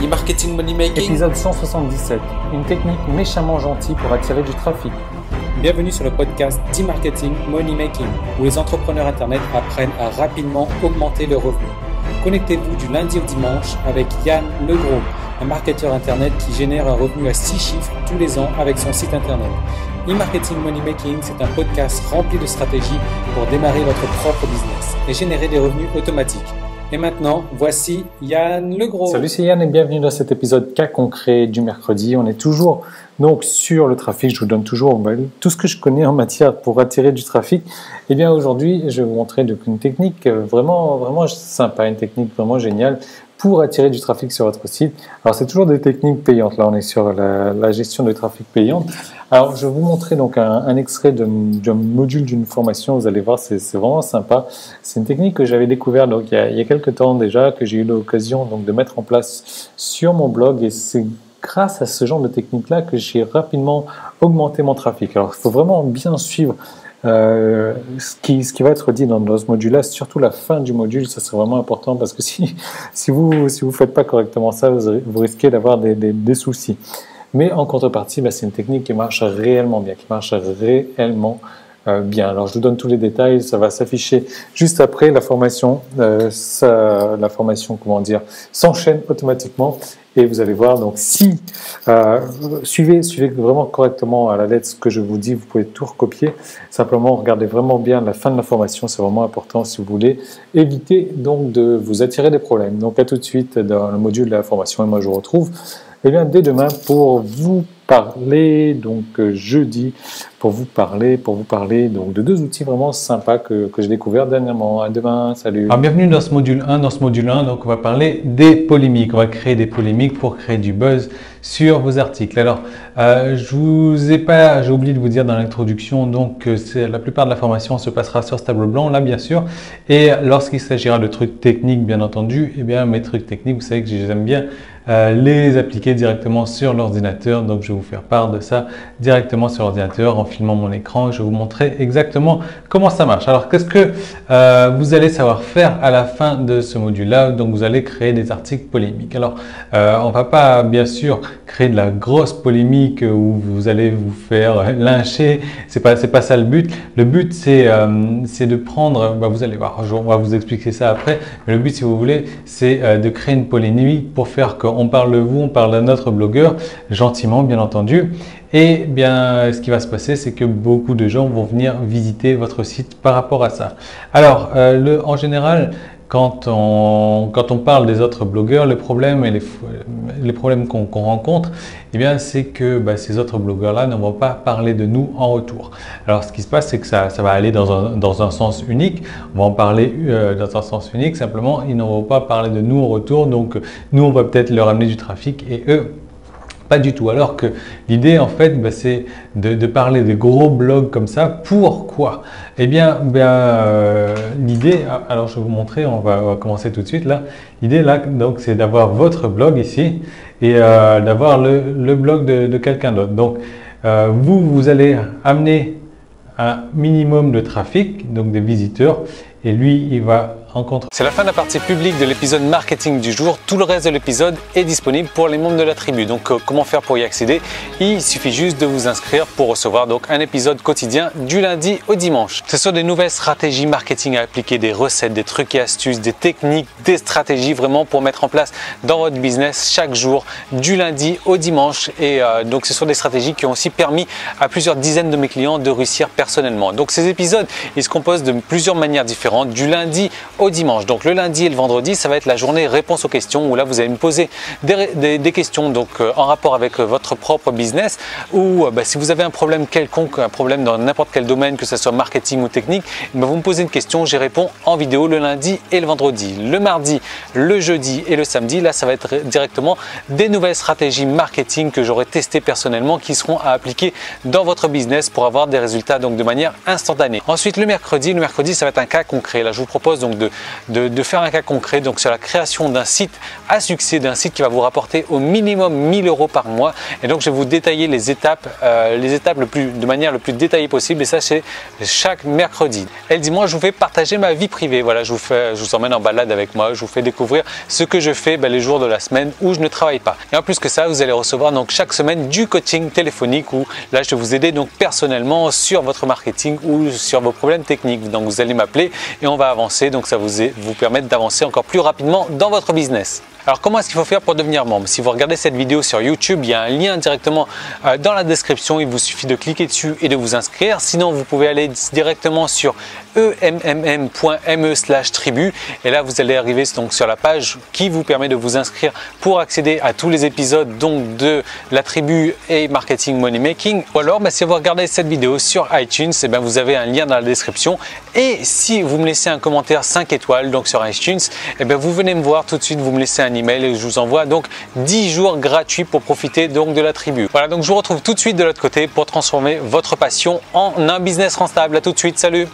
E-marketing money making. Épisode 177. Une technique méchamment gentille pour attirer du trafic. Bienvenue sur le podcast d'e-marketing money making, où les entrepreneurs internet apprennent à rapidement augmenter leurs revenus. Connectez-vous du lundi au dimanche avec Yann Legros, un marketeur internet qui génère un revenu à 6 chiffres tous les ans avec son site internet. E-marketing money making, c'est un podcast rempli de stratégies pour démarrer votre propre business et générer des revenus automatiques. Et maintenant, voici Yann Legros. Salut, c'est Yann et bienvenue dans cet épisode cas concret du mercredi. On est toujours donc sur le trafic. Je vous donne toujours tout ce que je connais en matière pour attirer du trafic. Et bien aujourd'hui, je vais vous montrer une technique vraiment sympa, une technique vraiment géniale pour attirer du trafic sur votre site. Alors c'est toujours des techniques payantes. Là, on est sur la gestion de trafic payante. Alors je vais vous montrer donc un extrait d'un module d'une formation. Vous allez voir, c'est vraiment sympa. C'est une technique que j'avais découvert donc il y a quelques temps déjà, que j'ai eu l'occasion donc de mettre en place sur mon blog, et c'est grâce à ce genre de technique-là que j'ai rapidement augmenté mon trafic. Alors il faut vraiment bien suivre ce qui va être dit dans ce module-là, surtout la fin du module, ça serait vraiment important, parce que si vous faites pas correctement ça, vous risquez d'avoir des soucis. Mais en contrepartie, c'est une technique qui marche réellement bien, bien. Alors je vous donne tous les détails, ça va s'afficher juste après la formation. La formation, s'enchaîne automatiquement. Et vous allez voir, donc si suivez vraiment correctement à la lettre ce que je vous dis, vous pouvez tout recopier. Simplement, regardez vraiment bien la fin de la formation, c'est vraiment important si vous voulez éviter donc de vous attirer des problèmes. Donc à tout de suite dans le module de la formation, et moi je vous retrouve dès demain pour vous parler, donc jeudi, pour vous parler donc de deux outils vraiment sympas que j'ai découverts dernièrement. À demain, salut. Alors bienvenue dans ce module 1. Dans ce module 1, donc on va parler des polémiques. On va créer des polémiques pour créer du buzz sur vos articles. Alors, j'ai oublié de vous dire dans l'introduction, donc la plupart de la formation se passera sur ce tableau blanc là, bien sûr. Et lorsqu'il s'agira de trucs techniques, bien entendu, mes trucs techniques, vous savez que j'aime bien les appliquer directement sur l'ordinateur. Donc je vais vous faire part de ça directement sur l'ordinateur en filmant mon écran. Je vais vous montrer exactement comment ça marche. Alors qu'est-ce que vous allez savoir faire à la fin de ce module là? Donc vous allez créer des articles polémiques. Alors on va pas bien sûr créer de la grosse polémique où vous allez vous faire lyncher, c'est pas ça le but. Le but c'est de prendre, vous allez voir, on va vous expliquer ça après, mais le but, si vous voulez, c'est de créer une polémique pour faire qu'on parle de vous, on parle de notre blogueur, gentiment bien entendu. Et bien, ce qui va se passer, c'est que beaucoup de gens vont venir visiter votre site par rapport à ça. Alors, en général, quand on parle des autres blogueurs, le problème et les problèmes qu'on rencontre, c'est que ces autres blogueurs-là ne vont pas parler de nous en retour. Alors, ce qui se passe, c'est que ça va aller dans un sens unique. On va en parler dans un sens unique. Simplement, ils ne vont pas parler de nous en retour. Donc, nous, on va peut-être leur amener du trafic et eux, pas du tout. Alors que l'idée, en fait, c'est de parler de gros blogs comme ça. Pourquoi? L'idée, alors je vais vous montrer, on va commencer tout de suite là. L'idée là, donc, c'est d'avoir votre blog ici et d'avoir le blog de quelqu'un d'autre. Donc, vous allez amener un minimum de trafic, donc des visiteurs, et lui, il va rencontrer. C'est la fin de la partie publique de l'épisode marketing du jour. Tout le reste de l'épisode est disponible pour les membres de la tribu. Donc comment faire pour y accéder? Il suffit juste de vous inscrire pour recevoir donc un épisode quotidien du lundi au dimanche. Ce sont des nouvelles stratégies marketing à appliquer, des recettes, des trucs et astuces, des techniques, des stratégies vraiment pour mettre en place dans votre business chaque jour du lundi au dimanche. Et donc ce sont des stratégies qui ont aussi permis à plusieurs dizaines de mes clients de réussir personnellement. Donc ces épisodes, ils se composent de plusieurs manières différentes du lundi au dimanche. Donc le lundi et le vendredi, ça va être la journée réponse aux questions, où là vous allez me poser des questions donc en rapport avec votre propre business, ou si vous avez un problème quelconque, un problème dans n'importe quel domaine, que ce soit marketing ou technique, vous me posez une question, j'y réponds en vidéo le lundi et le vendredi. Le mardi, le jeudi et le samedi, là ça va être directement des nouvelles stratégies marketing que j'aurai testées personnellement, qui seront à appliquer dans votre business pour avoir des résultats donc de manière instantanée. Ensuite le mercredi ça va être un cas concret. Là je vous propose donc de de faire un cas concret donc sur la création d'un site à succès, d'un site qui va vous rapporter au minimum 1000 € par mois. Et donc je vais vous détailler les étapes de manière le plus détaillée possible, et ça c'est chaque mercredi. Et le dimanche, je vous fais partager ma vie privée. Voilà, je vous emmène en balade avec moi, je vous fais découvrir ce que je fais les jours de la semaine où je ne travaille pas. Et en plus que ça, vous allez recevoir donc chaque semaine du coaching téléphonique où là je vais vous aider donc personnellement sur votre marketing ou sur vos problèmes techniques. Donc vous allez m'appeler et on va avancer, donc ça vous permettre d'avancer encore plus rapidement dans votre business. Alors comment est-ce qu'il faut faire pour devenir membre? Si vous regardez cette vidéo sur YouTube, il y a un lien directement dans la description, il vous suffit de cliquer dessus et de vous inscrire. Sinon, vous pouvez aller directement sur emmm.me/tribu et là vous allez arriver donc sur la page qui vous permet de vous inscrire pour accéder à tous les épisodes donc de la tribu et marketing money making. Ou alors si vous regardez cette vidéo sur iTunes, vous avez un lien dans la description, et si vous me laissez un commentaire 5 étoiles donc sur iTunes, vous venez me voir tout de suite, vous me laissez un email et je vous envoie donc 10 jours gratuits pour profiter donc de la tribu. Voilà, donc je vous retrouve tout de suite de l'autre côté pour transformer votre passion en un business rentable. À tout de suite, salut.